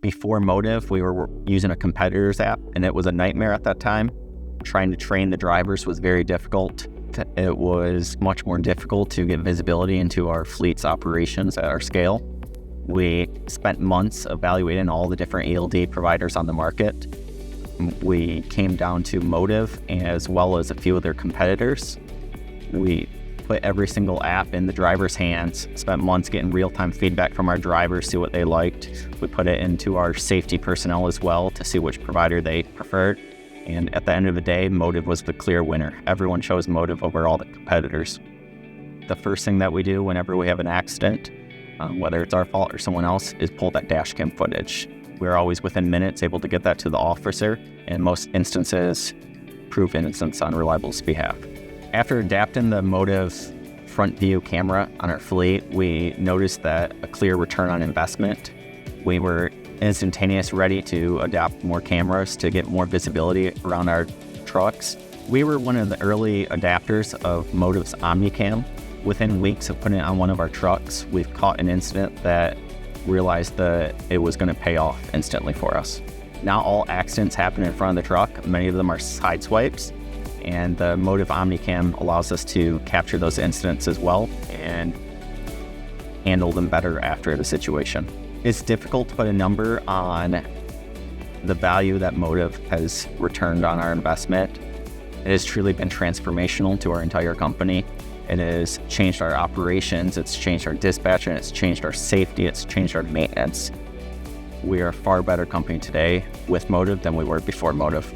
Before Motive, we were using a competitor's app, and it was a nightmare at that time. Trying to train the drivers was very difficult. It was much more difficult to get visibility into our fleet's operations at our scale. We spent months evaluating all the different ELD providers on the market. We came down to Motive as well as a few of their competitors. We put every single app in the driver's hands, spent months getting real-time feedback from our drivers, see what they liked. We put it into our safety personnel as well to see which provider they preferred. And at the end of the day, Motive was the clear winner. Everyone chose Motive over all the competitors. The first thing that we do whenever we have an accident, whether it's our fault or someone else, is pull that dashcam footage. We're always within minutes able to get that to the officer, and in most instances, prove innocence on Reliable's behalf. After adapting the Motive front view camera on our fleet, we noticed that a clear return on investment. We were instantaneous ready to adapt more cameras to get more visibility around our trucks. We were one of the early adapters of Motive's OmniCam. Within weeks of putting it on one of our trucks, we've caught an incident that realized that it was going to pay off instantly for us. Not all accidents happen in front of the truck. Many of them are side swipes, and the Motive OmniCam allows us to capture those incidents as well and handle them better after the situation. It's difficult to put a number on the value that Motive has returned on our investment. It has truly been transformational to our entire company. It has changed our operations, it's changed our dispatch, and it's changed our safety, it's changed our maintenance. We are a far better company today with Motive than we were before Motive.